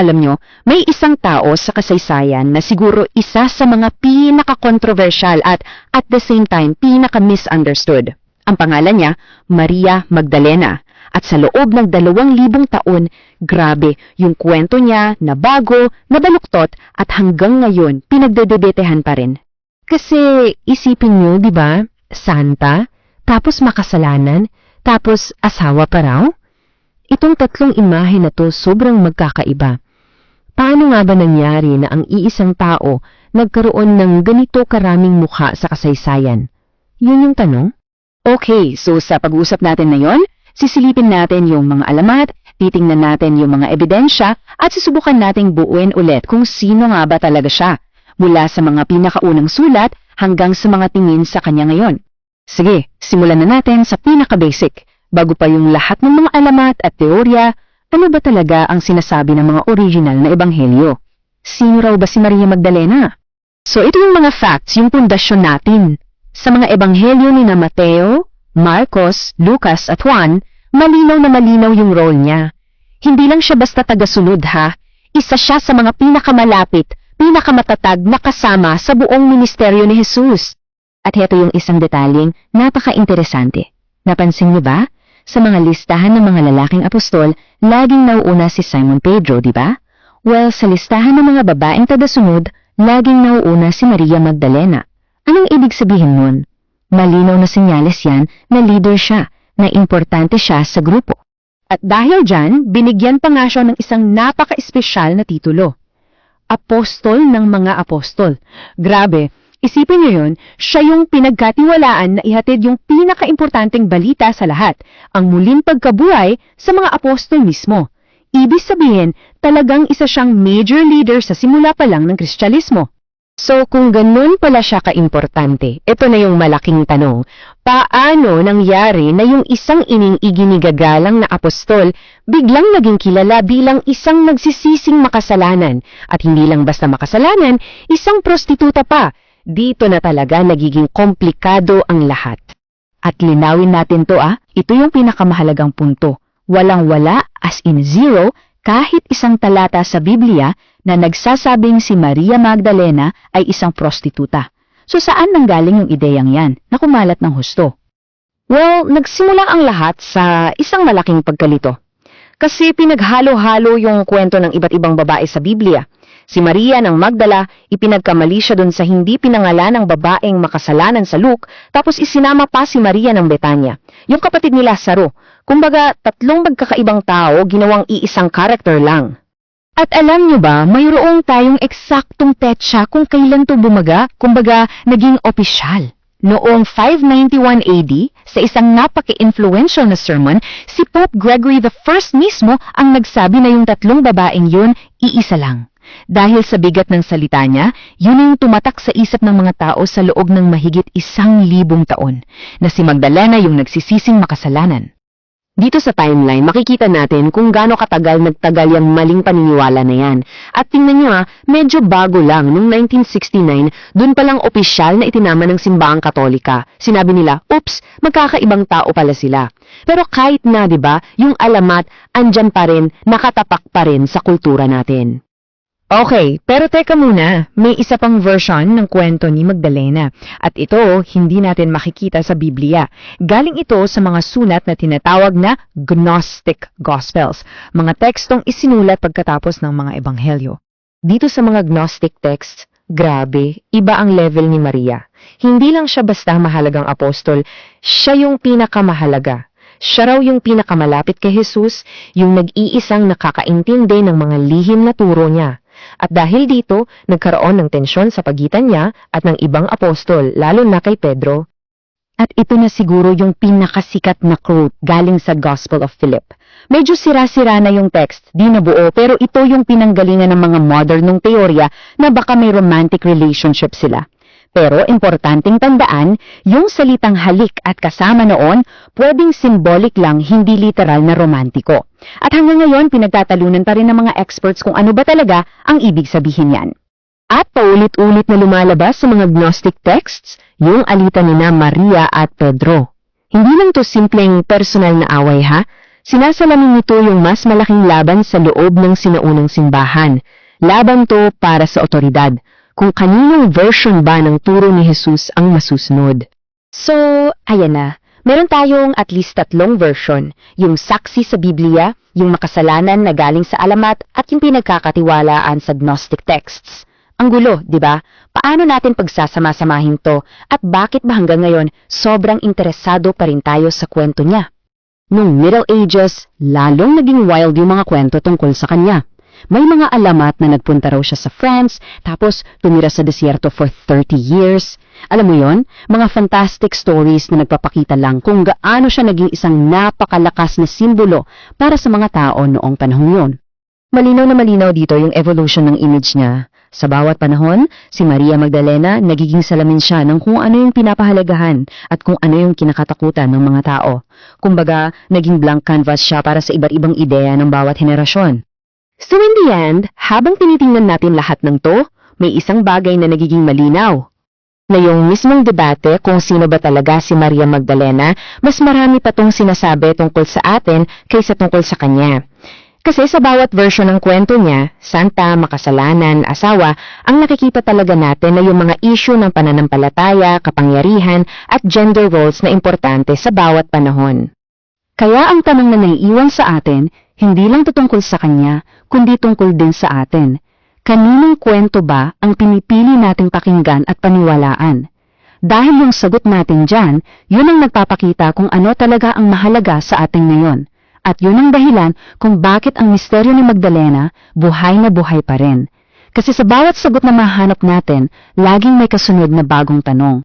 Alam nyo, may isang tao sa kasaysayan na siguro isa sa mga pinaka-controversial at the same time pinaka-misunderstood. Ang pangalan niya, Maria Magdalena. At sa loob ng 2,000 taon, grabe, yung kwento niya na bago, nabaluktot at hanggang ngayon pinagdedebetehan pa rin. Kasi isipin niyo, di ba? Santa, tapos makasalanan, tapos asawa pa raw? Itong tatlong imahe na to sobrang magkakaiba. Paano nga ba nangyari na ang iisang tao nagkaroon ng ganito karaming mukha sa kasaysayan? Yun yung tanong? Okay, so sa pag-uusap natin ngayon, sisilipin natin yung mga alamat, titingnan natin yung mga ebidensya, at susubukan nating buuin ulit kung sino nga ba talaga siya, mula sa mga pinakaunang sulat hanggang sa mga tingin sa kanya ngayon. Sige, simulan na natin sa pinaka-basic. Bago pa yung lahat ng mga alamat at teorya, ano ba talaga ang sinasabi ng mga original na ebanghelyo? Sino raw ba si Maria Magdalena? So ito yung mga facts, yung pundasyon natin. Sa mga ebanghelyo ni Mateo, Marcos, Lucas at Juan, malinaw na malinaw yung role niya. Hindi lang siya basta tagasunod ha, isa siya sa mga pinakamalapit, pinakamatatag na kasama sa buong ministeryo ni Jesus. At heto yung isang detalyeng napaka-interesante. Napansin niyo ba? Sa mga listahan ng mga lalaking apostol, laging nauuna si Simon Pedro, di ba? Well, sa listahan ng mga babaeng tagasunod, laging nauuna si Maria Magdalena. Anong ibig sabihin nun? Malinaw na senyales yan na leader siya, na importante siya sa grupo. At dahil dyan, binigyan pa nga siya ng isang napaka-espesyal na titulo. Apostol ng mga apostol. Grabe, isipin niyo yun, siya yung pinagkatiwalaan na ihatid yung pinaka-importanteng balita sa lahat, ang muling pagkabuhay sa mga apostol mismo. Ibig sabihin, talagang isa siyang major leader sa simula pa lang ng Kristyanismo. So kung ganun pala siya kaimportante, ito na yung malaking tanong, paano nangyari na yung isang iginigagalang na apostol biglang naging kilala bilang isang nagsisising makasalanan, at hindi lang basta makasalanan, isang prostituta pa? Dito na talaga nagiging komplikado ang lahat. At linawin natin to ito yung pinakamahalagang punto. Walang-wala, as in zero, kahit isang talata sa Biblia na nagsasabing si Maria Magdalena ay isang prostituta. So saan nanggaling yung ideyang yan na kumalat ng husto? Well, nagsimula ang lahat sa isang malaking pagkalito. Kasi pinaghalo-halo yung kwento ng iba't ibang babae sa Biblia. Si Maria ng Magdala, ipinagkamali siya dun sa hindi pinangalan ng babaeng makasalanan sa Luke, tapos isinama pa si Maria ng Betanya, yung kapatid ni Lazaro. Kumbaga, tatlong magkakaibang tao ginawang iisang karakter lang. At alam nyo ba, mayroong tayong eksaktong petsa kung kailan to bumaga, kumbaga, naging opisyal. Noong 591 AD, sa isang napaka-influential na sermon, si Pope Gregory I mismo ang nagsabi na yung tatlong babaeng yun, iisa lang. Dahil sa bigat ng salita niya, yun yung tumatak sa isip ng mga tao sa loob ng mahigit 1,000 taon, na si Magdalena yung nagsisising makasalanan. Dito sa timeline, makikita natin kung gaano katagal nagtagal yung maling paniniwala na yan. At tingnan nyo medyo bago lang, noong 1969, dun palang opisyal na itinama ng simbahang Katolika. Sinabi nila, oops, magkakaibang tao pala sila. Pero kahit na, di ba, yung alamat, andyan pa rin, nakatapak pa rin sa kultura natin. Okay, pero teka muna, may isa pang version ng kwento ni Magdalena. At ito, hindi natin makikita sa Biblia. Galing ito sa mga sulat na tinatawag na Gnostic Gospels, mga tekstong isinulat pagkatapos ng mga ebanghelyo. Dito sa mga Gnostic texts, grabe, iba ang level ni Maria. Hindi lang siya basta mahalagang apostol, siya yung pinakamahalaga. Siya raw yung pinakamalapit kay Jesus, yung nag-iisang nakakaintindi ng mga lihim na turo niya. At dahil dito, nagkaroon ng tensyon sa pagitan niya at ng ibang apostol, lalo na kay Pedro. At ito na siguro yung pinakasikat na quote galing sa Gospel of Philip. Medyo sira-sira na yung text, di nabuo, pero ito yung pinanggalingan ng mga modernong teorya na baka may romantic relationship sila. Pero importanteng tandaan, yung salitang halik at kasama noon, pwedeng symbolic lang, hindi literal na romantiko. At hanggang ngayon, pinagtatalunan pa rin ng mga experts kung ano ba talaga ang ibig sabihin yan. At paulit-ulit na lumalabas sa mga Gnostic texts, yung alitan nina Maria at Pedro. Hindi lang to simpleng personal na away ha. Sinasalamin nito yung mas malaking laban sa loob ng sinaunang simbahan. Laban to para sa otoridad, kung kaninong version ba ng turo ni Jesus ang masusunod. So, ayan na. Meron tayong at least 3 version. Yung saksi sa Biblia, yung makasalanan na galing sa alamat, at yung pinagkakatiwalaan sa Gnostic texts. Ang gulo, di ba? Paano natin pagsasama-samahin to? At bakit ba hanggang ngayon sobrang interesado pa rin tayo sa kwento niya? Noong Middle Ages, lalong naging wild yung mga kwento tungkol sa kanya. May mga alamat na nagpunta raw siya sa France, tapos tumira sa desierto for 30 years. Alam mo yon, mga fantastic stories na nagpapakita lang kung gaano siya naging isang napakalakas na simbolo para sa mga tao noong panahon yon. Malinaw na malinaw dito yung evolution ng image niya. Sa bawat panahon, si Maria Magdalena nagiging salamin siya ng kung ano yung pinapahalagahan at kung ano yung kinakatakutan ng mga tao. Kumbaga, naging blank canvas siya para sa iba't ibang ideya ng bawat henerasyon. So in the end, habang tinitingnan natin lahat ng to, may isang bagay na nagiging malinaw. Na yung mismong debate kung sino ba talaga si Maria Magdalena, mas marami pa tong sinasabi tungkol sa atin kaysa tungkol sa kanya. Kasi sa bawat version ng kwento niya, santa, makasalanan, asawa, ang nakikita talaga natin na yung mga issue ng pananampalataya, kapangyarihan, at gender roles na importante sa bawat panahon. Kaya ang tanong na naiiwan sa atin, hindi lang tungkol sa kanya, kundi tungkol din sa atin. Kaninong kwento ba ang pinipili nating pakinggan at paniwalaan? Dahil yung sagot natin dyan, yun ang nagpapakita kung ano talaga ang mahalaga sa ating ngayon. At yun ang dahilan kung bakit ang misteryo ni Magdalena buhay na buhay pa rin. Kasi sa bawat sagot na mahanap natin, laging may kasunod na bagong tanong.